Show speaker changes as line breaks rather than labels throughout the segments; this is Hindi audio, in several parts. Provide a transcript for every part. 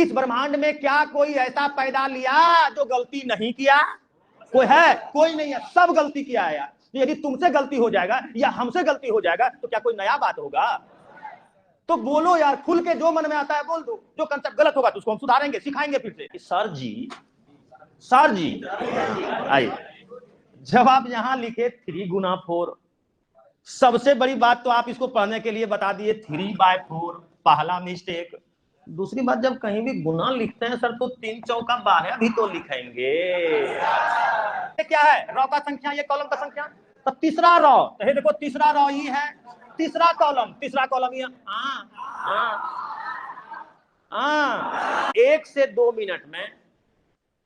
इस ब्रह्मांड में क्या कोई ऐसा पैदा लिया जो गलती नहीं किया? कोई है? कोई नहीं है, सब गलती किया है यार। तो यदि तुमसे गलती हो जाएगा या हमसे गलती हो जाएगा तो क्या कोई नया बात होगा? तो बोलो यार, खुल के जो मन में आता है बोल दो। जो कंसेप्ट गलत होगा तो उसको हम सुधारेंगे, सिखाएंगे फिर से। सर जी आइए, जब आप यहां लिखे 3 गुना 4, सबसे बड़ी बात तो आप इसको पढ़ने के लिए बता दिए 3/4, पहला मिस्टेक। दूसरी बात, जब कहीं भी गुना लिखते हैं सर तो 3 चौका 12 भी तो लिखेंगे। ये क्या है? रॉ का संख्या, ये कॉलम का संख्या। तो तीसरा रॉ, तो ये देखो तीसरा रॉ ही है, तीसरा कॉलम ये। 1 से 2 मिनट में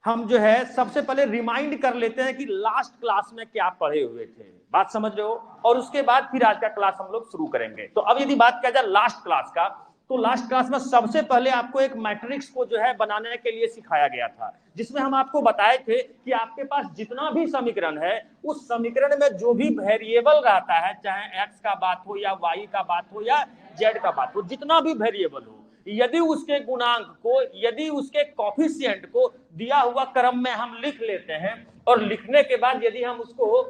हम जो है सबसे पहले रिमाइंड कर लेते हैं कि लास्ट क्लास में क्या पढ़े हुए थे। बात समझ रहे हो? और उसके बाद फिर आज का क्लास हम लोग शुरू करेंगे। तो अब यदि बात किया जाए लास्ट क्लास का, तो लास्ट क्लास में सबसे पहले आपको एक मैट्रिक्स को जो है बनाने के लिए सिखाया गया था, जिसमें हम आपको बताए थे कि आपके पास जितना भी समीकरण है, उस समीकरण में जो भी वेरिएबल रहता है, चाहे एक्स का बात हो या वाई का बात हो या जेड का बात हो, जितना भी वेरिएबल हो, यदि उसके गुणांक को, यदि उसके कॉफिशिएंट को दिया हुआ क्रम में हम लिख लेते हैं, और लिखने के बाद यदि हम उसको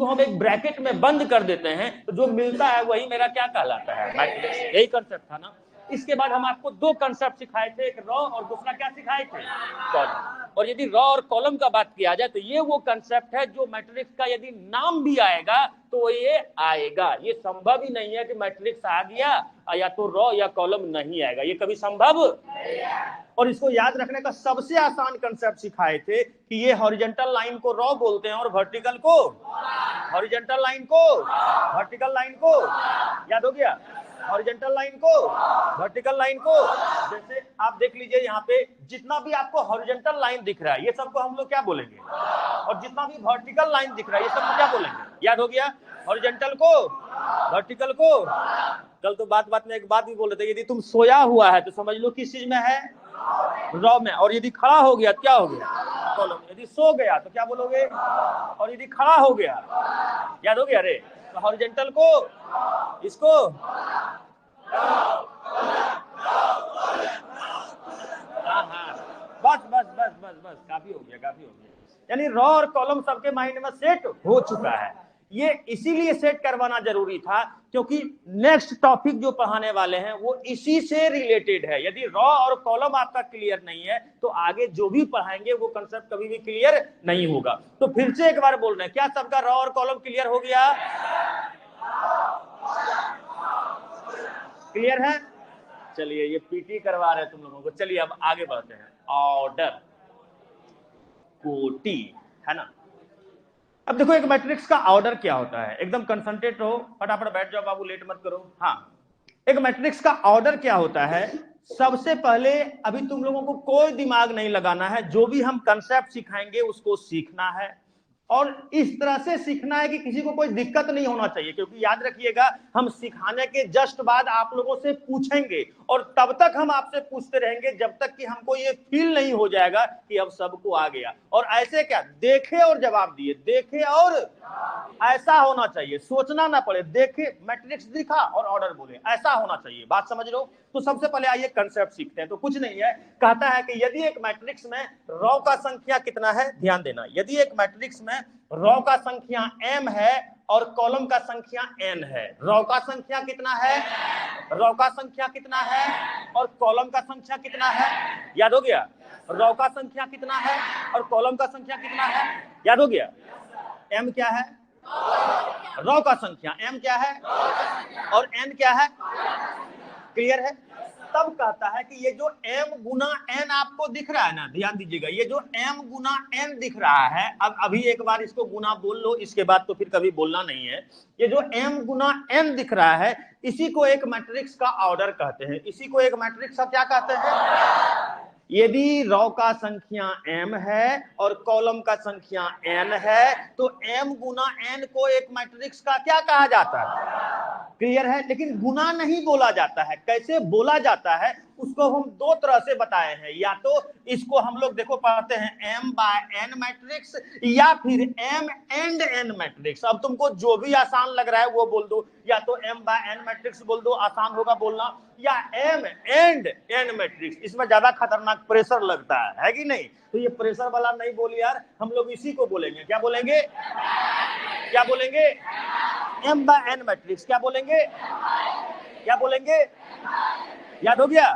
हम एक ब्रैकेट में बंद कर देते हैं, तो जो मिलता है वही मेरा क्या कहलाता है? मैट्रिक्स। यही कंसेप्ट था ना। इसके बाद हम आपको 2 कंसेप्ट सिखाए थे, एक रॉ और दूसरा क्या सिखाए थे? कॉलम। और यदि रॉ और कॉलम का बात किया जाए तो ये वो कंसेप्ट है जो मैट्रिक्स का यदि नाम भी आएगा तो ये आएगा। ये संभव ही नहीं है कि मैट्रिक्स आ गया या तो रॉ या कॉलम नहीं आएगा, ये कभी संभव नहीं है। और इसको याद रखने का सबसे आसान कंसेप्ट सिखाए थे कि ये हॉरिजॉन्टल लाइन को रॉ बोलते हैं और वर्टिकल को, हॉरिजॉन्टल लाइन को, वर्टिकल लाइन को, याद हो गया? हॉरिजॉन्टल लाइन को, वर्टिकल लाइन को। जैसे आप देख लीजिए यहाँ पे जितना भी आपको हॉरिजॉन्टल लाइन दिख रहा है, ये सबको हम लोग क्या बोलेंगे? और जितना भी वर्टिकल लाइन दिख रहा है, ये सबको क्या बोलेंगे? याद हो गया? हॉरिजॉन्टल को, वर्टिकल को। कल तो बात में एक बात भी बोल रहे थे, यदि तुम सोया हुआ है तो समझ लो किस चीज में है? रॉ में। और यदि खड़ा हो गया तो क्या हो गया? कॉलम। यदि सो गया तो क्या बोलोगे? और यदि खड़ा हो गया, याद हो गया? अरे तो हॉरिजॉन्टल को, इसको, बस काफी हो गया। यानी रॉ और कॉलम सबके माइंड में सेट हो चुका है। ये इसीलिए सेट करवाना जरूरी था क्योंकि नेक्स्ट टॉपिक जो पढ़ाने वाले हैं वो इसी से रिलेटेड है। यदि रॉ और कॉलम आपका क्लियर नहीं है तो आगे जो भी पढ़ाएंगे वो कंसेप्ट कभी भी क्लियर नहीं होगा। तो फिर से एक बार बोल रहे हैं, क्या सबका रॉ और कॉलम क्लियर हो गया? क्लियर है? चलिए, ये पीटी करवा रहे हैं तुम लोगों को। चलिए अब आगे बढ़ते हैं। ऑर्डर, कोटि, है ना। अब देखो एक मैट्रिक्स का ऑर्डर क्या होता है। एकदम कंसंट्रेट रहो, फटाफट बैठ जाओ बाबू, लेट मत करो। हाँ, एक मैट्रिक्स का ऑर्डर क्या होता है? सबसे पहले अभी तुम लोगों को कोई दिमाग नहीं लगाना है, जो भी हम कंसेप्ट सिखाएंगे उसको सीखना है और इस तरह से सीखना है कि किसी को कोई दिक्कत नहीं होना चाहिए। क्योंकि याद रखिएगा, हम सिखाने के जस्ट बाद आप लोगों से पूछेंगे और तब तक हम आपसे पूछते रहेंगे जब तक कि हमको ये फील नहीं हो जाएगा कि अब सबको आ गया। और ऐसे क्या, देखे और जवाब दिए, देखे और, ऐसा होना चाहिए, सोचना ना पड़े। देखे, मैट्रिक्स दिखा और ऑर्डर बोले, ऐसा होना चाहिए। बात समझ रहे हो? तो सबसे पहले आइए कंसेप्ट सीखते हैं। तो कुछ नहीं है, कहता है कि यदि एक मैट्रिक्स में रॉ का संख्या कितना है, ध्यान देना, यदि एक मैट्रिक्स में रॉ का संख्या m है और कॉलम का संख्या n है। रॉ का संख्या कितना है, रॉ का संख्या कितना है और कॉलम का संख्या कितना है? याद हो गया? रॉ का संख्या कितना है और कॉलम का संख्या कितना है? याद हो गया? m क्या है? रॉ का संख्या। m क्या है? और n क्या है? क्लियर है? तब कहता है कि ये जो m गुना n आपको दिख रहा है ना, ध्यान दीजिएगा, ये जो m गुना n दिख रहा है, अब अभी एक बार इसको गुना बोल लो, इसके बाद तो फिर कभी बोलना नहीं है। ये जो m गुना n दिख रहा है, इसी को एक मैट्रिक्स का ऑर्डर कहते हैं। इसी को एक मैट्रिक्स का क्या कहते हैं? यदि रॉ का संख्या m है और कॉलम का संख्या n है तो m गुना n को एक मैट्रिक्स का क्या कहा जाता है? क्लियर है? लेकिन गुना नहीं बोला जाता है। कैसे बोला जाता है? उसको हम दो तरह से बताए हैं, या तो इसको हम लोग देखो पढ़ते हैं m बाय n मैट्रिक्स या फिर m एंड n मैट्रिक्स। अब तुमको जो भी आसान लग रहा है वो बोल दो, या तो m बाय n मैट्रिक्स बोल दो, आसान होगा बोलना, या m एंड n मैट्रिक्स। इसमें ज्यादा खतरनाक प्रेशर लगता है कि नहीं? तो ये प्रेशर वाला नहीं बोल यार, हम लोग इसी को बोलेंगे। क्या बोलेंगे? क्या बोलेंगे? m by n matrix. क्या बोलेंगे? क्या बोलेंगे? याद हो गया?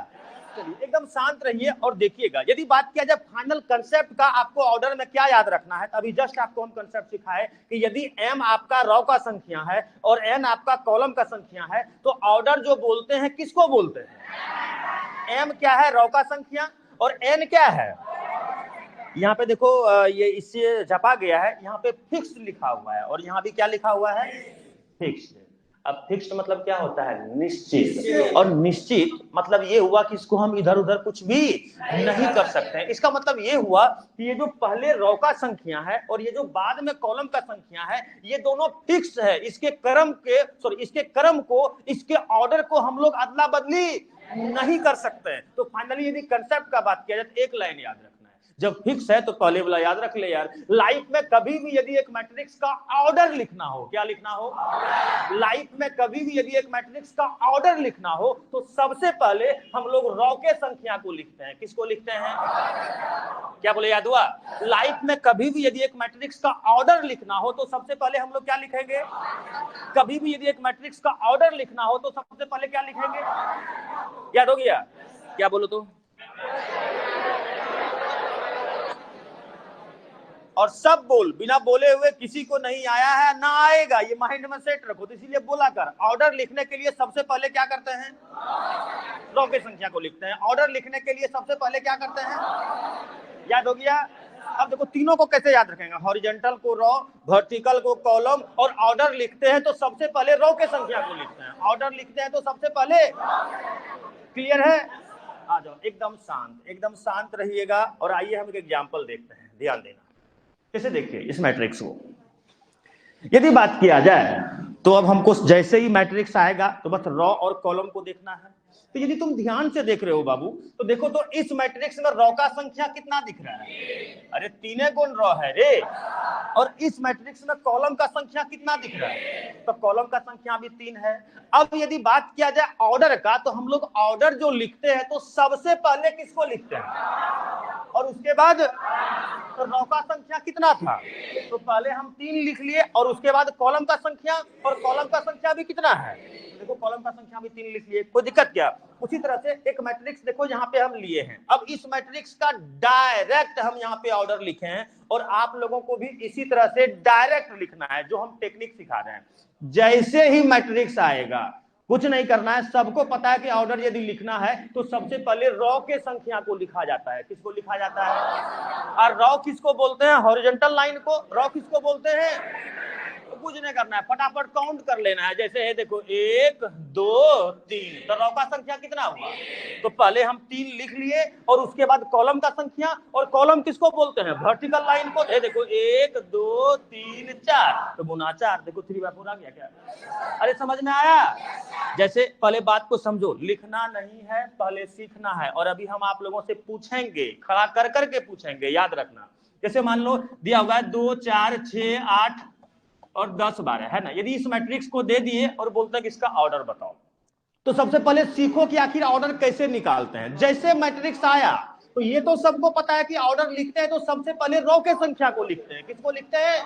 चलिए एकदम शांत रहिए और देखिएगा। यदि बात किया जाए फाइनल कंसेप्ट का, आपको ऑर्डर में क्या याद रखना है, तभी जस्ट आपको हम कंसेप्ट सिखाए कि यदि m आपका रो का संख्या है और n आपका कॉलम का संख्या है, तो ऑर्डर जो बोलते हैं किसको बोलते हैं? m क्या है? रो का संख्या, और n क्या है? यहाँ पे देखो ये इससे छपा गया है, यहाँ पे फिक्स लिखा हुआ है, और यहाँ भी क्या लिखा हुआ है? फिक्स। अब फिक्स्ड मतलब क्या होता है? निश्चित। और निश्चित मतलब ये हुआ कि इसको हम इधर उधर कुछ भी नहीं कर सकते हैं। इसका मतलब ये हुआ कि ये जो पहले रो का संख्या है और ये जो बाद में कॉलम का संख्या है, ये दोनों फिक्स है। इसके क्रम को, इसके ऑर्डर को हम लोग अदला बदली नहीं कर सकते हैं। तो फाइनली यदि कंसेप्ट का बात किया जाए तो एक लाइन याद रखना है, जब फिक्स है तो पहले वाला याद रख ले यार। लाइफ में कभी भी यदि एक मैट्रिक्स का ऑर्डर लिखना हो, क्या लिखना हो? लाइफ में कभी भी यदि एक मैट्रिक्स का ऑर्डर लिखना हो तो सबसे पहले हम लोग रो के संख्या को लिखते हैं। किसको लिखते हैं? क्या बोले? याद हुआ? लाइफ में कभी भी यदि एक मैट्रिक्स का ऑर्डर लिखना हो तो सबसे पहले हम लोग क्या लिखेंगे? कभी भी यदि एक मैट्रिक्स का ऑर्डर लिखना हो तो सबसे पहले क्या लिखेंगे? याद हो गया? क्या बोलो तो? और सब बोल, बिना बोले हुए किसी को नहीं आया है ना आएगा, ये माइंड में सेट रखो। तो इसीलिए बोला कर, ऑर्डर लिखने के लिए सबसे पहले क्या करते हैं? रो की संख्या को लिखते हैं। ऑर्डर लिखने के लिए सबसे पहले क्या करते हैं? याद हो गया? अब देखो तीनों को कैसे याद रखेंगे, हॉरिजॉन्टल को रो, वर्टिकल को कॉलम, और ऑर्डर लिखते हैं तो सबसे पहले रो के संख्या को लिखते हैं। ऑर्डर लिखते हैं तो सबसे पहले, क्लियर है? आ जाओ, एकदम शांत रहिएगा और आइए हम एक एग्जांपल देखते हैं, ध्यान देना। कैसे देखिए इस मैट्रिक्स को, यदि बात किया जाए तो अब हमको जैसे ही मैट्रिक्स आएगा तो बस रो और कॉलम को देखना है। तो यदि तुम ध्यान से देख रहे हो बाबू, तो देखो तो इस मैट्रिक्स में रो का संख्या कितना दिख रहा है? अरे 3 गुण रो है रे। और इस मैट्रिक्स में कॉलम का संख्या कितना दिख रहा है? तो कॉलम का संख्या भी 3 है। अब यदि बात किया जाए ऑर्डर का, तो हम लोग ऑर्डर जो लिखते हैं तो सबसे पहले किसको लिखते हैं? और उसके बाद तो रो का संख्या कितना था? तो पहले हम 3 लिख लिए, और उसके बाद कॉलम का संख्या, और कॉलम का संख्या भी कितना है? देखो कॉलम का संख्या भी 3 लिख लिए, कोई दिक्कत क्या? उसी तरह से एक मैट्रिक्स देखो यहाँ पे हम लिए हैं। अब इस मैट्रिक्स का डायरेक्ट हम यहाँ पे ऑर्डर लिखे हैं, और आप लोगों को भी इसी तरह से डायरेक्ट लिखना है, जो हम टेक्निक सिखा रहे हैं। जैसे ही मैट्रिक्स आएगा, कुछ नहीं करना है, सबको पता है कि ऑर्डर यदि लिखना है तो सबसे पहले रो के संख्या को लिखा जाता है। किसको लिखा जाता है? और रो किसको बोलते हैं? हॉरिजॉन्टल लाइन को। रो किसको बोलते हैं? तो कुछ नहीं करना है, फटाफट काउंट कर लेना है। जैसे है देखो 1 2 3, तो रो का संख्या कितना हुआ? तो पहले हम 3 लिख लिए, और उसके बाद कॉलम का संख्या, और कॉलम किसको बोलते हैं? वर्टिकल लाइन को। देखो 1 2 3 4, तो गुना 4, देखो 3/4 आ गया क्या? अरे समझ में आया? जैसे पहले बात को समझो, लिखना नहीं है, पहले सीखना है। और अभी हम आप लोगों से पूछेंगे, खड़ा कर करके पूछेंगे, याद रखना। जैसे मान लो दिया हुआ है 2 4 6 8 और 10 12 है ना। यदि इस मैट्रिक्स को दे दिए और बोलते हैं कि इसका ऑर्डर बताओ, तो सबसे पहले सीखो कि आखिर ऑर्डर कैसे निकालते हैं। जैसे मैट्रिक्स आया तो ये तो सबको पता है कि ऑर्डर लिखते हैं तो सबसे पहले रो के संख्या को लिखते हैं। किसको लिखते हैं?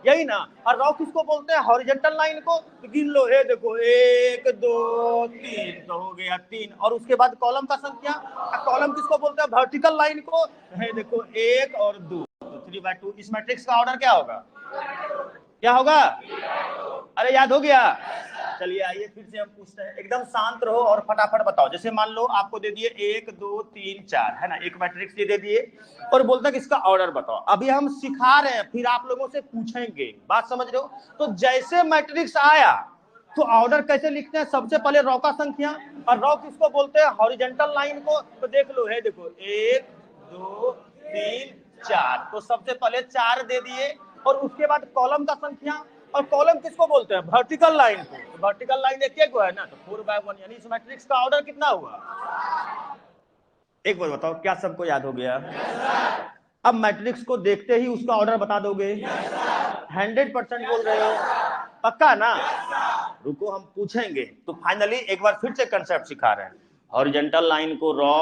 यही ना। और रो किसको बोलते हैं? हॉरिजॉन्टल लाइन को। तो गिन लो, है देखो 1 2 3, तो हो गया 3। और उसके बाद कॉलम का संख्या, कॉलम किसको बोलते हैं? वर्टिकल लाइन को। है देखो 1 और 2, तो 3/2। इस मैट्रिक्स का ऑर्डर क्या होगा? क्या होगा? अरे याद हो गया? चलिए आइए फिर से हम पूछते हैं, एकदम शांत रहो और फटाफट बताओ। जैसे मान लो आपको दे दिए 1 2 3 4, है ना, एक मैट्रिक्स ये दे दिए, और बोलता है कि इसका ऑर्डर बताओ। अभी हम सिखा रहे हैं, फिर आप लोगों से पूछेंगे, बात समझ रहे हो? तो जैसे मैट्रिक्स आया तो ऑर्डर कैसे लिखते हैं? सबसे पहले रो का संख्या, और रो किसको बोलते हैं? हॉरिजॉन्टल लाइन को। तो देख लो, है देखो 1 2 3 4, तो सबसे पहले 4 दे दिए, और उसके बाद कॉलम का संख्या, और कॉलम किसको बोलते हैं? वर्टिकल लाइन को। तो वर्टिकल लाइन एक को है ना, तो 4/1, यानी इस मैट्रिक्स का ऑर्डर कितना हुआ? एक बार बताओ, क्या सबको याद हो गया? अब मैट्रिक्स को देखते ही उसका ऑर्डर बता दोगे? 100% बोल रहे हो? पक्का ना? रुको हम पूछेंगे। तो फाइनली एक बार फिर से कंसेप्ट सिखा रहे हैं। हॉरिजॉन्टल लाइन को रॉ,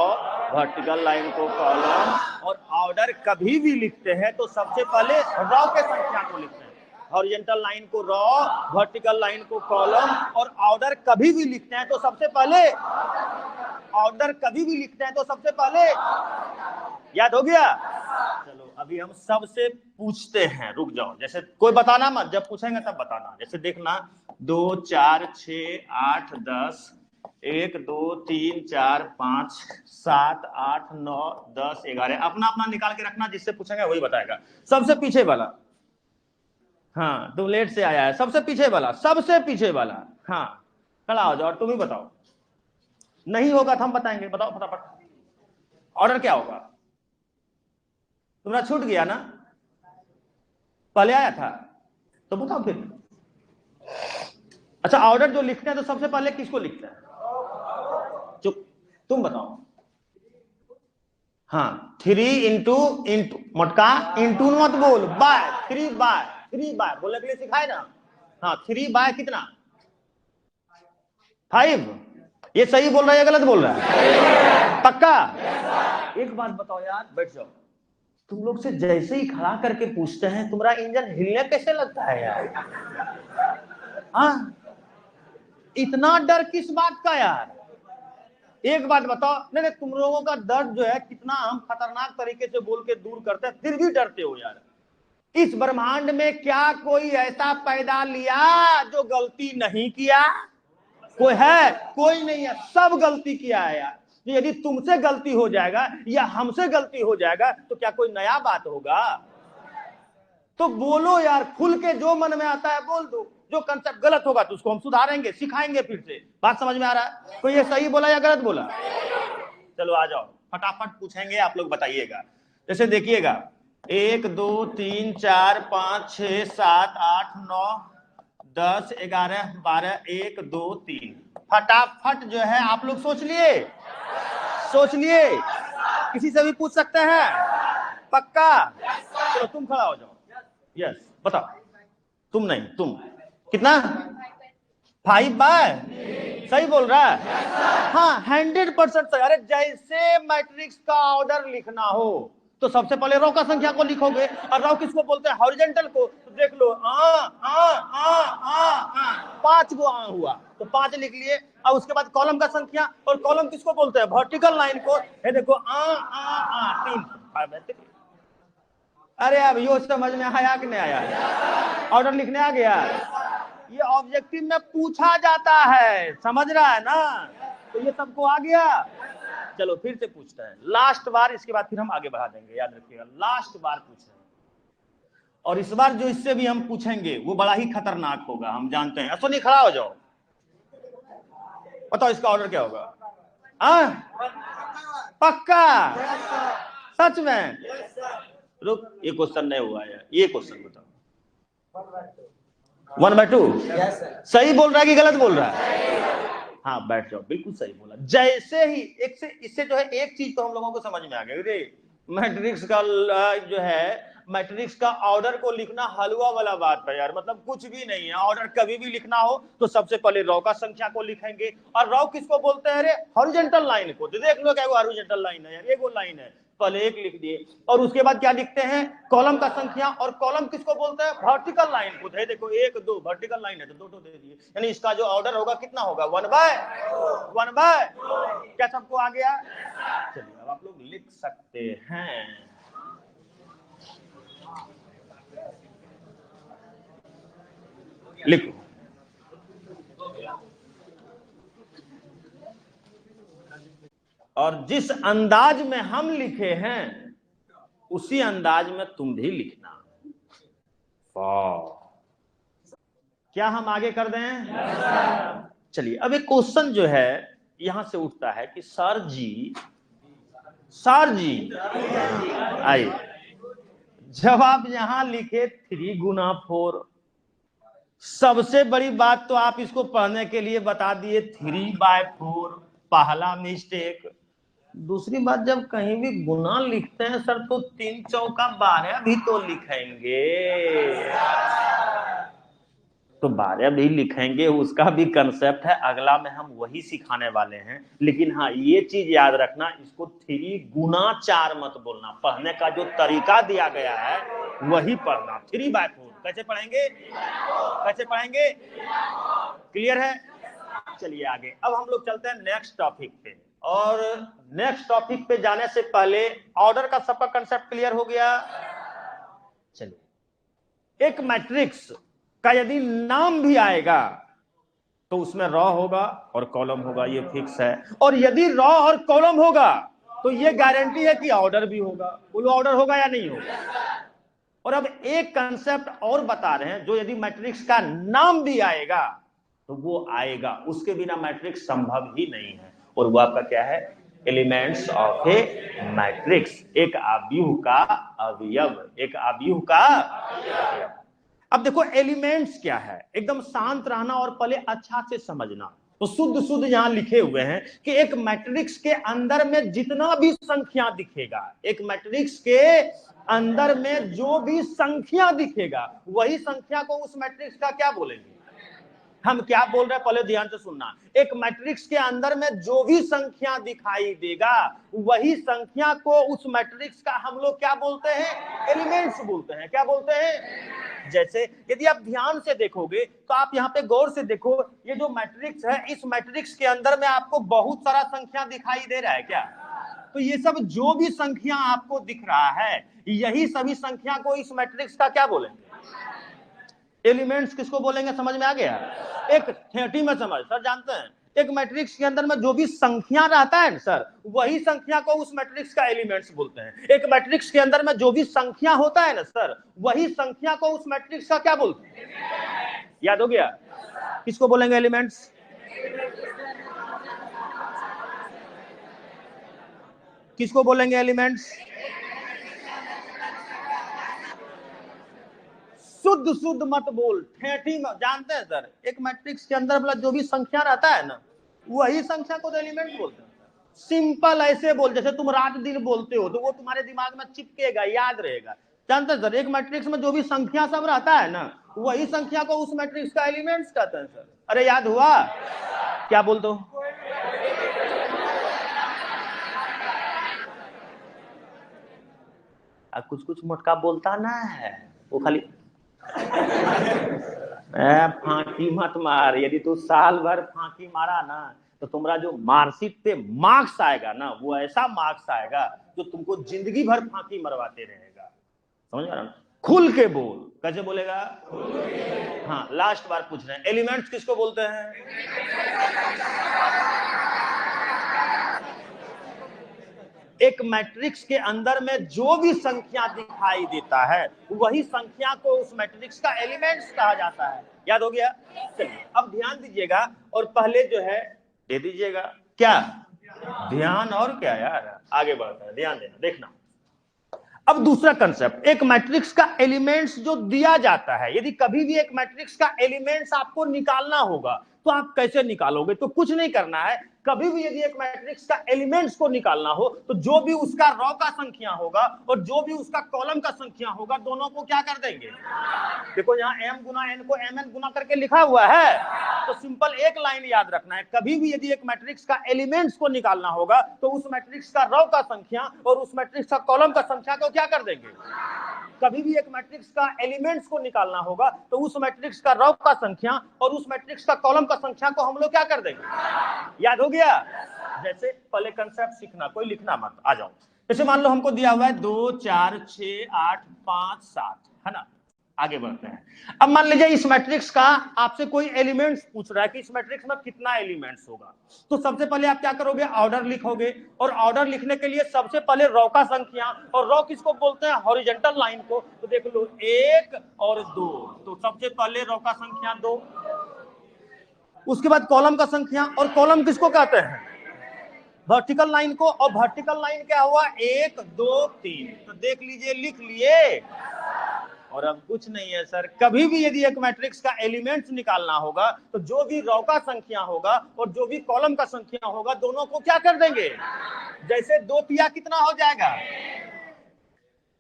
वर्टिकल लाइन को कॉलम, और ऑर्डर कभी भी लिखते हैं तो सबसे पहले रॉ के संख्या को लिखते हैं। हॉरिजॉन्टल लाइन को रॉ, वर्टिकल लाइन को कॉलम, और ऑर्डर कभी भी लिखते हैं तो सबसे पहले याद हो गया? चलो अभी हम सबसे पूछते हैं, रुक जाओ, जैसे कोई बताना मत, जब पूछेंगे तब बताना। जैसे देखना 2 4 6 8 10, 1 2 3 4 5 7 8 9 10 11, अपना अपना निकाल के रखना, जिससे पूछेंगे वही बताएगा। सबसे पीछे वाला, हाँ तुम लेट से आया है, सबसे पीछे वाला, हाँ खड़ा हो जाओ और तुम ही बताओ। नहीं होगा तो हम बताएंगे, बताओ फटाफट ऑर्डर क्या होगा। तुम्हारा छूट गया ना? पहले आया था तो बताओ फिर। अच्छा, ऑर्डर जो लिखते हैं तो सबसे पहले किसको लिखते हैं? चुप, तुम बताओ। हाँ 3 इंटू मोटका इंटू मत बोल, बाय 3 बाय बोलने के लिए सिखाए ना। हाँ 3 बाय कितना? 5। ये सही बोल रहा है या गलत बोल रहा है? पक्का? एक बात बताओ यार, बैठ जाओ। तुम लोग से जैसे ही खड़ा करके पूछते हैं, तुम्हारा इंजन हिलने कैसे लगता है यार? हाँ, इतना डर किस बात का यार? एक बात बताओ, नहीं तुम लोगों का दर्द जो है, कितना हम खतरनाक तरीके से बोल के दूर करते हैं, फिर भी डरते हो यार। इस ब्रह्मांड में क्या कोई ऐसा पैदा लिया जो गलती नहीं किया? कोई है? कोई नहीं है, सब गलती किया है यार। तो यदि तुमसे गलती हो जाएगा या हमसे गलती हो जाएगा तो क्या कोई नया बात होगा? तो बोलो यार, खुल के जो मन में आता है बोल दो। जो कंसेप्ट गलत होगा तो उसको हम सुधारेंगे, सिखाएंगे फिर से। बात समझ में आ रहा है? कोई ये सही बोला या गलत बोला? चलो आ जाओ, फटाफट पूछेंगे, आप लोग बताइएगा। जैसे देखिएगा 1 2 3 4 5 6 7 8 9 10 11 12 1 2 3। फटाफट जो है आप लोग सोच लिए? किसी से भी पूछ सकते हैं? पक्का? चलो तुम खड़ा हो जाओ। यस बताओ। तुम नहीं, तुम कितना? 5 बाय, सही बोल रहा है? हाँ 100% सही। अरे जैसे मैट्रिक्स का ऑर्डर लिखना हो तो सबसे पहले रो का संख्या को लिखोगे, और रो किसको बोलते हैं? हॉरिजॉन्टल को। तो देख लो, आ 5 गो आ हुआ तो 5 लिख लिए। और उसके बाद कॉलम का संख्या, और कॉलम किसको बोलते हैं? वर्टिकल लाइन को। ये देखो आ 3। अरे अब यो समझ में आया कि नहीं आया? ऑर्डर लिखने आ गया? ये ऑब्जेक्टिव में पूछा जाता है, समझ रहा है ना? तो ये सबको आ गया। चलो फिर से पूछते हैं, लास्ट बार, इसके बाद फिर हम आगे बढ़ा देंगे। याद रखिएगा, लास्ट बार पूछ रहे हैं, और इस बार जो इससे भी हम पूछेंगे वो बड़ा ही खतरनाक होगा, हम जानते हैं। अश्विनी खड़ा हो जाओ, बताओ इसका ऑर्डर क्या होगा? पक्का? सच में? रुक, ये क्वेश्चन नहीं हुआ है, ये क्वेश्चन बताओ। 1/2 सही बोल रहा है कि गलत बोल रहा है? हाँ बैठ जाओ, बिल्कुल सही बोला। जैसे ही एक से इससे जो है एक चीज तो हम लोगों को समझ में आ गई, मैट्रिक्स का जो है, मैट्रिक्स का ऑर्डर को लिखना हलवा वाला बात है यार। मतलब कुछ भी नहीं है, ऑर्डर कभी भी लिखना हो तो सबसे पहले रॉ का संख्या को लिखेंगे। और रॉ किसको बोलते हैं? अरे हॉरिजॉन्टल लाइन को। तो देख लो क्या हॉरिजॉन्टल लाइन है यार, एक वो लाइन है, पहले एक लिख दिए। और उसके बाद क्या लिखते हैं? कॉलम का संख्या। और कॉलम किसको बोलते हैं? वर्टिकल लाइन को। देखो 1 2 वर्टिकल लाइन है तो 2 दे दिए, यानी इसका जो ऑर्डर होगा कितना होगा? 1 बाय। क्या सबको आ गया? चलिए अब आप लोग लिख सकते हैं। लिखो। और जिस अंदाज में हम लिखे हैं उसी अंदाज में तुम भी लिखना। क्या हम आगे कर दें? चलिए अब एक क्वेश्चन जो है यहां से उठता है कि सर जी आइए, जब आप यहां लिखे 3 गुना 4, सबसे बड़ी बात तो आप इसको पढ़ने के लिए बता दिए 3/4, पहला मिस्टेक। दूसरी बात, जब कहीं भी गुना लिखते हैं सर तो 3 चौका 12 भी तो लिखेंगे, तो 12 भी लिखेंगे, उसका भी कंसेप्ट है, अगला में हम वही सिखाने वाले हैं। लेकिन हाँ ये चीज याद रखना, इसको 3 गुना 4 मत बोलना, पढ़ने का जो तरीका दिया गया है वही पढ़ना। 3/4 कैसे पढ़ेंगे, कैसे पढ़ेंगे, क्लियर है? चलिए आगे, अब हम लोग चलते हैं नेक्स्ट टॉपिक पे। और नेक्स्ट टॉपिक पे जाने से पहले ऑर्डर का सबका कंसेप्ट क्लियर हो गया? चलिए, एक मैट्रिक्स का यदि नाम भी आएगा तो उसमें रॉ होगा और कॉलम होगा, ये फिक्स है। और यदि रॉ और कॉलम होगा तो ये गारंटी है कि ऑर्डर भी होगा। बोलो ऑर्डर होगा या नहीं होगा? और अब एक कंसेप्ट और बता रहे हैं, जो यदि मैट्रिक्स का नाम भी आएगा तो वो आएगा, उसके बिना मैट्रिक्स संभव ही नहीं है। और वो आपका क्या है? एलिमेंट्स ऑफ ए मैट्रिक्स, एक आव्यूह का अवयव, एक आव्यूह का अवयव। अब देखो एलिमेंट्स क्या है, एकदम शांत रहना और पहले अच्छा से समझना। तो शुद्ध शुद्ध यहां लिखे हुए हैं कि एक मैट्रिक्स के अंदर में जितना भी संख्या दिखेगा, एक मैट्रिक्स के अंदर में जो भी संख्या दिखेगा, वही संख्या को उस मैट्रिक्स का क्या बोलेंगे? हम क्या बोल रहे हैं पहले ध्यान से सुनना। एक मैट्रिक्स के अंदर में जो भी संख्या दिखाई देगा, वही संख्या को उस मैट्रिक्स का हम लोग क्या बोलते हैं? एलिमेंट्स बोलते हैं। क्या बोलते हैं? जैसे यदि आप ध्यान से देखोगे तो आप यहाँ पे गौर से देखो, ये जो मैट्रिक्स है, इस मैट्रिक्स के अंदर में आपको बहुत सारा संख्या दिखाई दे रहा है क्या? तो ये सब जो भी संख्या आपको दिख रहा है, यही सभी संख्या को इस मैट्रिक्स का क्या बोलेंगे? एलिमेंट्स किसको बोलेंगे? समझ में आ गया? एक थ्योरी में समझ, सर जानते हैं एक मैट्रिक्स के अंदर में जो भी संख्या रहता है सर, वही संख्या को उस मैट्रिक्स का एलिमेंट्स बोलते हैं। एक मैट्रिक्स के अंदर में जो भी संख्या होता है ना सर, वही संख्या को उस मैट्रिक्स का क्या बोलते हैं? याद हो गया? किसको बोलेंगे एलिमेंट्स? किसको बोलेंगे एलिमेंट्स? शुद्ध शुद्ध मत बोल, ठेठी मत। जानते हैं सर, एक मैट्रिक्स के अंदर मतलब जो भी संख्या रहता है ना, वही संख्या को तो एलिमेंट बोलते हैं। सिंपल ऐसे बोल, जैसे तुम रात दिन बोलते हो तो वो तुम्हारे दिमाग में चिपकेगा, याद रहेगा। जानते हैं सर, एक मैट्रिक्स में जो भी संख्या सब रहता है ना, वही संख्या को उस मैट्रिक्स का एलिमेंट्स कहते हैं सर। अरे याद हुआ? क्या बोलते हो? कुछ कुछ मोटका बोलता ना है, वो खाली फांकी मत मार। यदि तू साल भर फांकी मारा ना, तो तुम्हारा जो मार्कशीट पे मार्क्स आएगा ना, वो ऐसा मार्क्स आएगा जो तुमको जिंदगी भर फांकी मरवाते रहेगा। समझ में आ रहा ना? खुल के बोल। कैसे बोलेगा? हाँ, लास्ट बार पूछ रहे हैं, एलिमेंट्स किसको बोलते हैं? एक मैट्रिक्स के अंदर में जो भी संख्या दिखाई देता है, वही संख्या को उस मैट्रिक्स का एलिमेंट्स कहा जाता है। याद हो गया? चलिए अब ध्यान दीजिएगा और पहले जो है दे दीजिएगा क्या ध्यान, और क्या यार आगे बढ़ता है, ध्यान देना, देखना। अब दूसरा कंसेप्ट, एक मैट्रिक्स का एलिमेंट्स जो दिया जाता है, यदि कभी भी एक मैट्रिक्स का एलिमेंट्स आपको निकालना होगा तो आप कैसे निकालोगे? तो कुछ नहीं करना है, कभी भी यदि एक मैट्रिक्स का एलिमेंट्स को निकालना हो तो जो भी उसका रॉ का संख्या होगा और जो भी उसका कॉलम का संख्या होगा, दोनों को क्या कर देंगे? देखो यहाँ m गुना n को mn गुना करके लिखा हुआ है, तो सिंपल एक लाइन याद रखना है, कभी भी यदि एक मैट्रिक्स का एलिमेंट्स को निकालना होगा तो उस मैट्रिक्स का रॉ का संख्या और उस मैट्रिक्स का कॉलम का संख्या को क्या कर देंगे? कभी भी एक मैट्रिक्स का एलिमेंट्स को निकालना होगा तो उस मैट्रिक्स का रॉ का संख्या और उस मैट्रिक्स का कॉलम का संख्या को हम लोग क्या कर देंगे? याद हो गया? जैसे पहले कंसेप्ट सीखना, कोई लिखना मत, आ जाओ। जैसे मान लो हमको दिया हुआ है 2 4 6 8 5 7, है ना? आगे बढ़ते हैं। अब मान लीजिए इस मैट्रिक्स का आपसे कोई एलिमेंट्स पूछ रहा है कि इस मैट्रिक्स में कितना एलिमेंट्स होगा, तो सबसे पहले आप क्या करोगे? ऑर्डर लिखोगे, और ऑर्डर लिखने के लिए सबसे पहले रॉ का संख्या, और रॉ किसको बोलते हैं? हॉरिजॉन्टल लाइन को। तो देख लो 1 और 2, तो सबसे पहले रॉ का संख्या 2, उसके बाद कॉलम का संख्या, और कॉलम किसको कहते हैं? वर्टिकल लाइन को। और वर्टिकल लाइन क्या हुआ? 1 2 3, तो देख लीजिए, लिख लिए। और अब कुछ नहीं है सर, कभी भी यदि एक मैट्रिक्स का एलिमेंट्स निकालना होगा तो जो भी रॉ का संख्या होगा और जो भी कॉलम का संख्या होगा, दोनों को क्या कर देंगे? जैसे 2 तिया कितना हो जाएगा।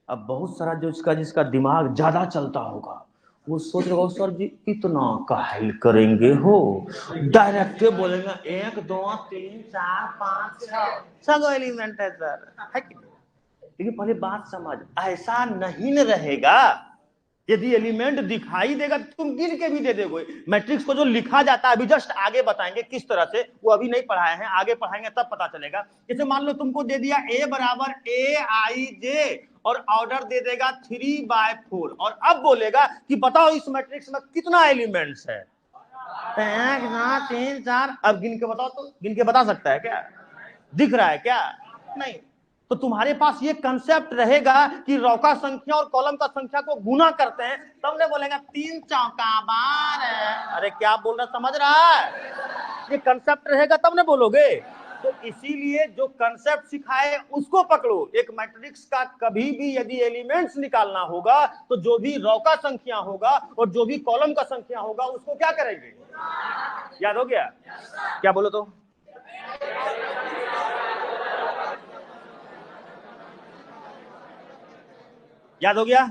अब बहुत सारा जो जिसका दिमाग ज्यादा चलता होगा वो सोच रहा होगा सर जी इतना काहिल करेंगे हो, डायरेक्ट बोलेंगे 1 2 3 4 5 6 एलिमेंट है सर, है कि नहीं? लेकिन पहले बात समझ, ऐसा नहीं न रहेगा। यदि एलिमेंट दिखाई देगा तो तुम गिन के भी दे दोगे। मैट्रिक्स को जो लिखा जाता है अभी जस्ट आगे बताएंगे किस तरह से, वो अभी नहीं पढ़ाए हैं, आगे पढ़ाएंगे तब पता चलेगा। जैसे मान लो तुमको दे दिया a बराबर aij और ऑर्डर दे देगा 3/4 और अब बोलेगा कि बताओ इस मैट्रिक्स में कितना एलिमेंट्स है। 1 2 3 4, अब गिन के बताओ, तो गिन के बता सकता है क्या? दिख रहा है क्या? नहीं। तो तुम्हारे पास ये कंसेप्ट रहेगा कि रौका संख्या और कॉलम का संख्या को गुना करते हैं, तब ने बोलेगा 3 चौका 12। अरे क्या बोल रहा, समझ रहा है? ये कंसेप्ट रहेगा तब ने बोलोगे। तो इसीलिए जो कंसेप्ट सिखाए उसको पकड़ो। एक मैट्रिक्स का कभी भी यदि एलिमेंट्स निकालना होगा तो जो भी रौका संख्या होगा और जो भी कॉलम का संख्या होगा उसको क्या करेंगे, याद हो गया? क्या बोलो तो? याद हो गया?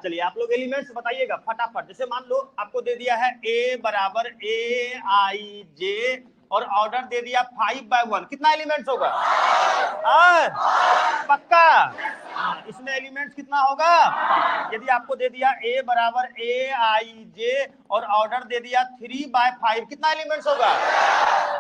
चलिए आप लोग एलिमेंट्स बताइएगा फटाफट। जैसे मान लो आपको दे दिया है a बराबर aij और ऑर्डर दे दिया 5/1, कितना एलिमेंट्स होगा? पक्का? इसमें एलिमेंट्स कितना होगा? यदि आपको दे दिया a बराबर aij और ऑर्डर दे दिया 3/5, कितना एलिमेंट्स होगा?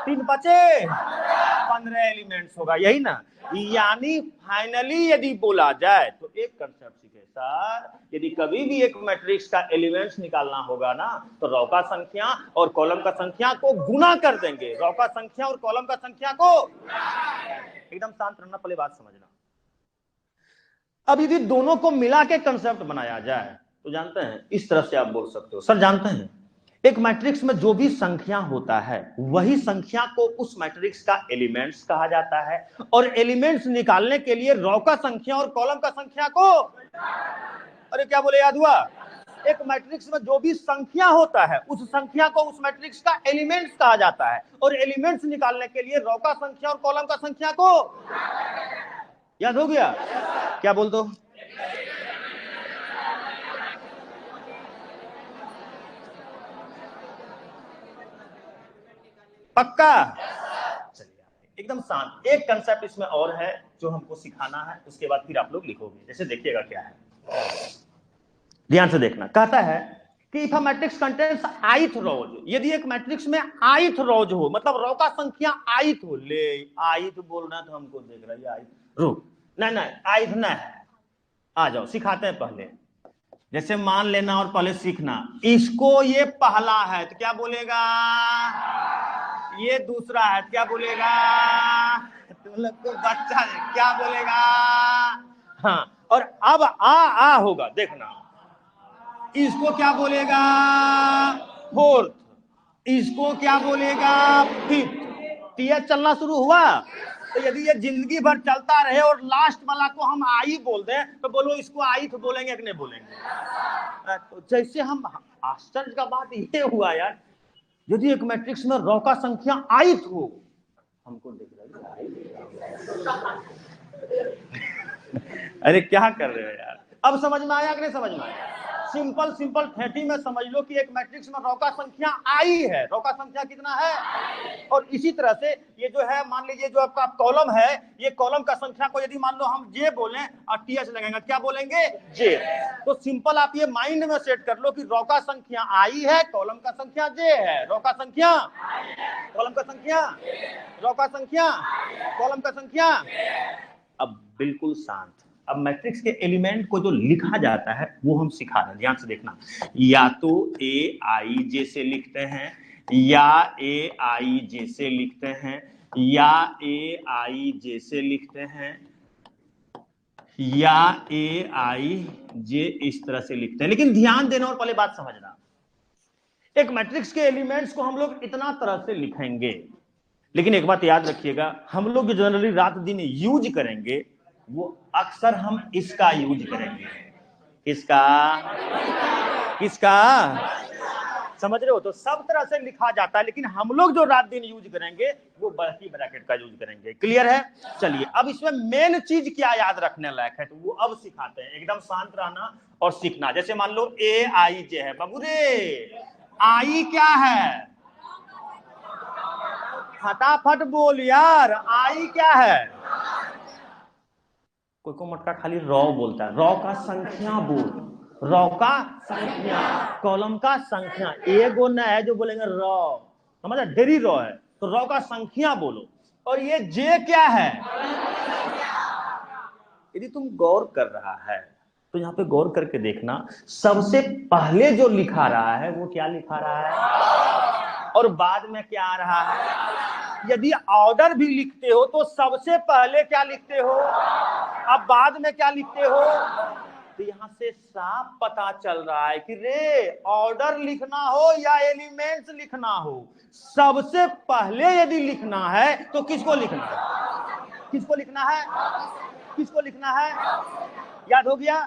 3 बचे 15 एलिमेंट्स होगा, यही ना? यानी फाइनली यदि बोला जाए तो एक कंसेप्ट सीखे सर, यदि कभी भी एक मैट्रिक्स का एलिमेंट्स निकालना होगा ना तो रौका संख्या और कॉलम का संख्या को गुना कर देंगे। रौका संख्या और कॉलम का संख्या को, एकदम शांत रहना, पहले बात समझना। अब यदि दोनों को मिला के कंसेप्ट बनाया जाए तो जानते हैं इस तरह से आप बोल सकते हो, सर जानते हैं एक मैट्रिक्स में जो भी संख्या होता है वही संख्या को उस मैट्रिक्स का एलिमेंट्स कहा जाता है, और एलिमेंट्स निकालने के लिए रौका संख्या और कॉलम का संख्या को, अरे क्या बोले, याद हुआ? एक मैट्रिक्स में जो भी संख्या होता है उस संख्या को उस मैट्रिक्स का एलिमेंट्स कहा जाता है, और एलिमेंट्स निकालने के लिए रौका संख्या और कॉलम का संख्या को, याद हो गया? क्या बोल दो? पक्का? चलिए एकदम शांत। एक कंसेप्ट इसमें और है जो हमको सिखाना है, उसके बाद फिर आप लोग लिखोगे। जैसे देखिएगा क्या है, ध्यान से देखना। कहता है कि if a matrix contains ith रोज, यदि एक मैट्रिक्स में ith रोज हो, मतलब रो का संख्या ith हो। ले ith बोलना है तो हमको देख रही है ith, रुक, नहीं ith नहीं है, आ जाओ सिखाते हैं पहले। जैसे मान लेना और पहले सीखना, इसको ये पहला है तो क्या बोलेगा, ये दूसरा है क्या बोलेगा, तुम लोग को बच्चा है क्या बोलेगा, हाँ। और अब आ होगा, देखना, इसको क्या बोलेगा, फोर्थ, इसको क्या बोलेगा, फिफ्थ। टीएच चलना शुरू हुआ। तो यदि ये जिंदगी भर चलता रहे और लास्ट वाला को हम आई बोल दें तो बोलो इसको आई तो बोलेंगे कि नहीं बोलेंगे? तो जैसे हम, आश्चर्य का बात ये हुआ यार, यदि एक मैट्रिक्स में रौ का संख्या आयत हो, हमको देख रहा है अरे क्या कर रहे हो यार? अब समझ में आया कि नहीं समझ में आया? सिंपल 30 में समझ लो कि एक मैट्रिक्स में रौ का संख्या आई है। रौ का संख्या कितना है? और इसी तरह से ये जो है, मान लीजिए जो आपका कॉलम है, ये कॉलम का संख्या को यदि मान लो हम जे बोलें और टीएच लगेगा, क्या बोलेंगे, जे। तो सिंपल आप ये माइंड में सेट कर लो कि रौ का संख्या आई है, कॉलम का संख्या जे है। रौ का संख्या, कॉलम का संख्या, रौ का संख्या, कॉलम का संख्या। अब बिल्कुल शांत। अब मैट्रिक्स के एलिमेंट को जो लिखा जाता है वो हम सिखा रहे हैं, ध्यान से देखना। या तो ए आई जे से लिखते हैं, या ए आई जे से लिखते हैं, या ए आई जे से लिखते हैं, या ए आई जे इस तरह से लिखते हैं। लेकिन ध्यान देना और पहले बात समझना, एक मैट्रिक्स के एलिमेंट्स को हम लोग इतना तरह से लिखेंगे, लेकिन एक बात याद रखिएगा, हम लोग जनरली रात दिन यूज करेंगे वो अक्सर हम इसका यूज करेंगे। किसका? किसका? समझ रहे हो? तो सब तरह से लिखा जाता है, लेकिन हम लोग जो रात दिन यूज करेंगे वो बड़ी ब्रैकेट का यूज करेंगे। क्लियर है? चलिए, अब इसमें मेन चीज क्या याद रखने लायक है तो वो अब सिखाते हैं। एकदम शांत रहना और सीखना। जैसे मान लो AIJ है, बाबू रे आई क्या है? फटाफट बोल यार, आई क्या है? कोई को मटका खाली रॉ बोलता है, रॉ का संख्या बोल, रॉ का संख्या, कॉलम का संख्या। एगो न है जो बोलेंगे रॉ, समझ? ढेरी रॉ है तो रॉ का संख्या बोलो। और ये जे क्या है? यदि तुम गौर कर रहा है तो यहाँ पे गौर करके देखना, सबसे पहले जो लिखा रहा है वो क्या लिखा रहा है और बाद में क्या आ रहा है। यदि ऑर्डर भी लिखते हो तो सबसे पहले क्या लिखते हो, अब बाद में क्या लिखते हो। तो यहां से साफ पता चल रहा है कि रे ऑर्डर लिखना हो या एलिमेंट्स लिखना हो, सबसे पहले यदि लिखना है तो किसको लिखना है? किसको लिखना है? किसको लिखना है? याद हो गया?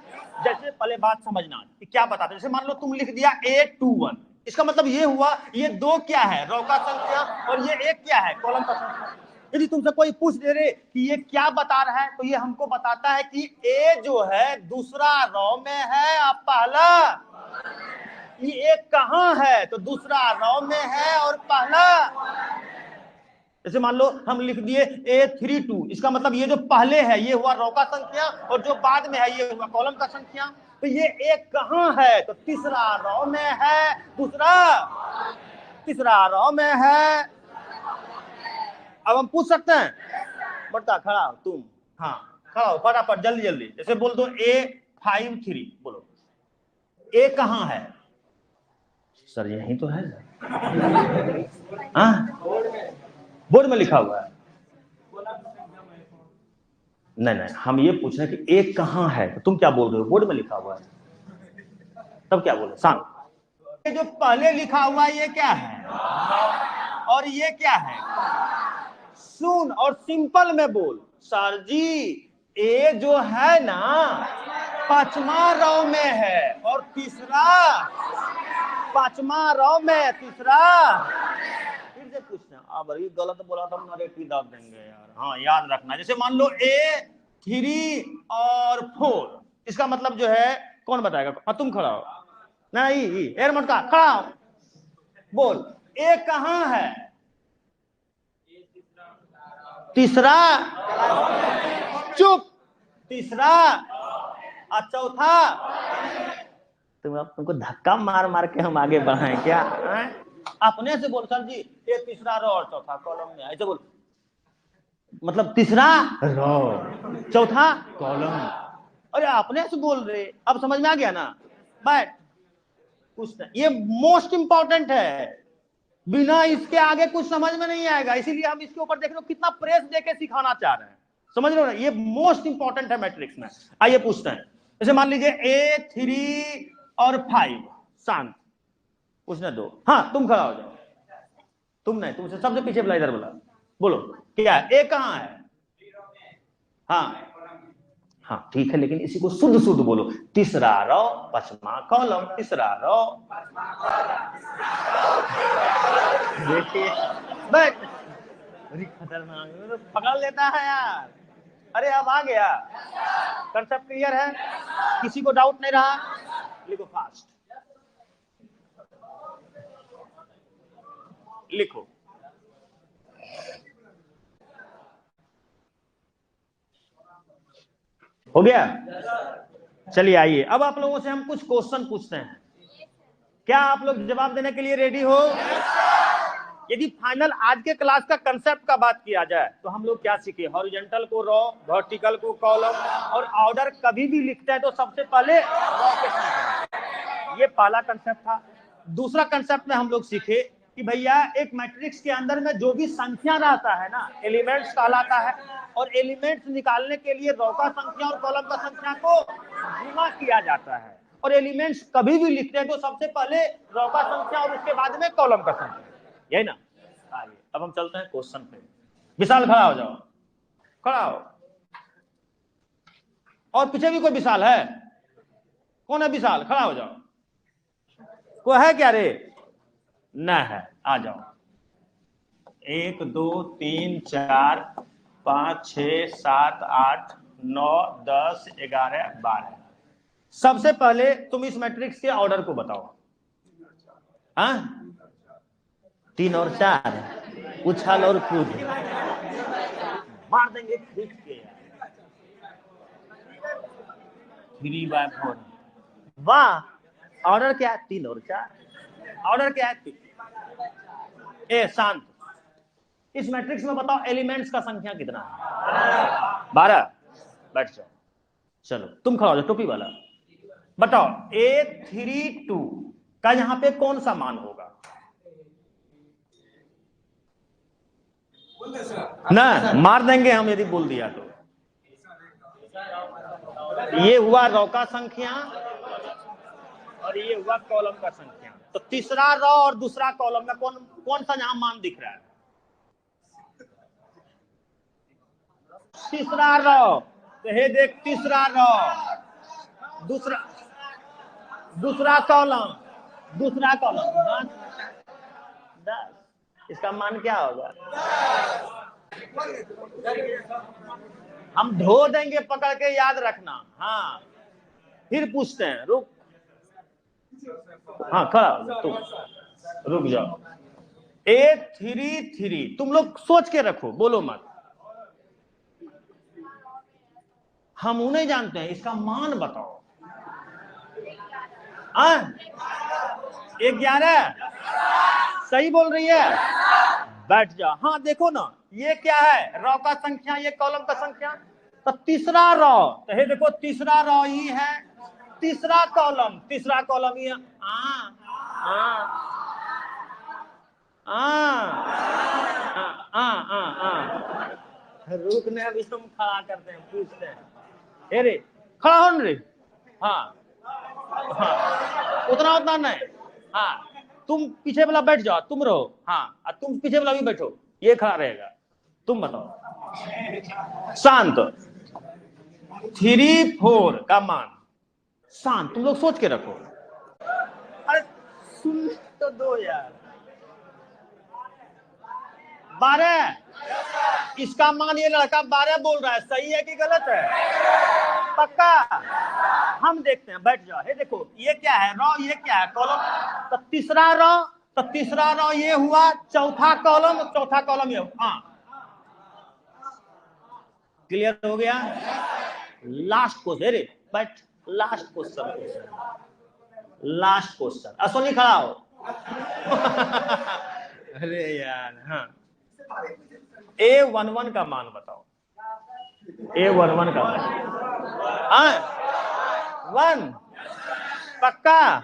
जैसे पहले बात समझना कि क्या बताते, जैसे मान लो तुम लिख दिया 821, इसका मतलब ये हुआ ये दो क्या है? रॉ का संख्या, और ये एक क्या है? कॉलम का संख्या। यदि तुमसे कोई पूछ दे रे कि ये क्या बता रहा है तो ये हमको बताता है कि ए जो है दूसरा रॉ में है, अब पहला। ये एक कहां है तो दूसरा रॉ में है और पहला। जैसे मान लो हम लिख दिए A32, इसका मतलब ये जो पहले है ये हुआ रॉ का संख्या और जो बाद में है ये हुआ कॉलम का संख्या। तो ये एक कहां है तो तीसरा रॉ में है, दूसरा तीसरा रॉ में है। अब हम पूछ सकते हैं, बता खड़ा हो तुम, हाँ खड़ा हो फटाफट जल्दी जल्दी। जैसे बोल दो A53, बोलो ए कहां है? सर यही तो है। हाँ बोर्ड में लिखा हुआ है। नहीं नहीं, हम ये पूछ रहे हैं कि ए कहां है तो तुम क्या बोल रहे हो? बोर्ड में लिखा हुआ है, तब क्या बोले? शांत। ये जो पहले लिखा हुआ है ये क्या है और ये क्या है? सुन और सिंपल में बोल। सर जी ए जो है ना पांचवा रॉ में है और तीसरा पांचवा रॉ में, तीसरा। फिर से पूछते हैं, अब ये गलत बोला तो हम नरेटिव दाब देंगे यार। हाँ याद रखना, जैसे मान लो A3 और 4, इसका मतलब जो है कौन बताएगा? हाँ तुम खड़ा हो, नहीं एयर मटका खड़ा हो, बोल ए कहां है? तीसरा, चुप, तीसरा और चौथा। तुमको धक्का मार मार के हम आगे बढ़ाएं क्या? अपने से बोल सर जी ये तीसरा रॉ और चौथा कॉलम में, ऐसे बोल। मतलब तीसरा रॉ चौथा कॉलम। अरे अपने से बोल रहे, अब समझ में आ गया ना? बैठ, कुछ ये मोस्ट इंपॉर्टेंट है, बिना इसके आगे कुछ समझ में नहीं आएगा। इसीलिए हम इसके ऊपर देख लो कितना प्रेस देके सिखाना चाह रहे हैं। समझ रहे हो ना? ये मोस्ट इंपॉर्टेंट है मैट्रिक्स में। आइए पूछते हैं, जैसे मान लीजिए A3 और 5, शांत, पूछने दो। हाँ तुम खड़ा हो जाओ, तुम नहीं, तुमसे सबसे पीछे बुला, इधर बुला, बोलो क्या है? ए कहां है? हाँ हाँ ठीक है, लेकिन इसी को शुद्ध शुद्ध बोलो। तीसरा रॉ पांचवा कॉलम, तीसरा रॉ। देखिए बैठ, खतरनाक पकड़ लेता है यार। अरे अब आ गया, कंसेप्ट क्लियर है? किसी को डाउट नहीं रहा? लिखो फास्ट, लिखो। हो गया? चलिए आइए, अब आप लोगों से हम कुछ क्वेश्चन पूछते हैं। क्या आप लोग जवाब देने के लिए रेडी हो? यदि फाइनल आज के क्लास का कंसेप्ट का बात किया जाए तो हम लोग क्या सीखे? हॉरिजॉन्टल को रॉ, वर्टिकल को कॉलम, और ऑर्डर कभी भी लिखते हैं तो सबसे पहले रॉ के साथ। ये पहला कंसेप्ट था। दूसरा कंसेप्ट में हम लोग सीखे कि भैया एक मैट्रिक्स के अंदर में जो भी संख्या रहता है ना, एलिमेंट्स कहलाता है, और एलिमेंट्स निकालने के लिए रॉ का संख्या और कॉलम का संख्या को गुणा किया जाता है। और एलिमेंट्स कभी भी लिखते हैं तो सबसे पहले रॉ का संख्या और उसके बाद में कॉलम का संख्या, यही ना? आइए अब हम चलते हैं क्वेश्चन पे। विशाल खड़ा हो जाओ, खड़ा हो। और पीछे भी कोई विशाल है? कौन है विशाल? खड़ा हो जाओ। कोई है क्या रे? न है। आ जाओ, 1 2 3 4 5 6 7 8 9 10 11 12। सबसे पहले तुम इस मैट्रिक्स के ऑर्डर को बताओ। हाँ, 3 और 4, उछाल और कूद, मार देंगे खींच के 3/4। वाह, ऑर्डर क्या है? 3 और 4। ऑर्डर क्या है? 3। ए शांत, इस मैट्रिक्स में बताओ एलिमेंट्स का संख्या कितना है? 12। बैठ जाओ। चलो तुम खड़ा हो जाओ, टोपी वाला। बताओ A32 का यहां पे कौन सा मान होगा? ना, मार देंगे हम यदि बोल दिया तो। ये हुआ रो का संख्या और ये हुआ कॉलम का संख्या। तो तीसरा रो और दूसरा कॉलम में कौन कौन सा यहां मान दिख रहा है? तीसरा रो। तो हे देख, तीसरा रो, दूसरा कॉलम, दूसरा कॉलम 10। इसका मान क्या होगा? हम धो देंगे पकड़ के, याद रखना। हाँ, फिर पूछते हैं, रुक। हाँ खड़ा हो तुम, रुक जाओ। A33, तुम लोग सोच के रखो, बोलो मत। हम उन्हें जानते हैं, इसका मान बताओ। 11 सही बोल रही है। बैठ जा। हाँ देखो ना, ये क्या है? रो का संख्या, ये कॉलम का संख्या। तो तीसरा रो, तो हे देखो तीसरा रो ही है, तीसरा कॉलम ही है। रुकने अभी हम खड़ा करते हैं, पूछते हैं। अरे खड़ा हो रे। हाँ हाँ, उतना नहीं। हाँ, तुम पीछे वाला बैठ जाओ, तुम रहो। हाँ, तुम पीछे वाला भी बैठो, ये खड़ा रहेगा। तुम बताओ। शांत। 3 4 का मान। शांत, तुम लोग सोच के रखो। अरे सुन तो दो यार। 12। इसका मान ये लड़का 12 बोल रहा है, सही है कि गलत है? पक्का? हम देखते हैं, बैठ जाओ। हे देखो, ये क्या है? रो। ये क्या है? कॉलम। तो तीसरा रो, ये हुआ, चौथा कॉलम ये। हाँ, क्लियर हो गया? लास्ट क्वेश्चन, बैठ। Last question. असोनी खड़ा हो। अरे यार। हाँ, A11 का मान बताओ। A11 का मान 1। पक्का?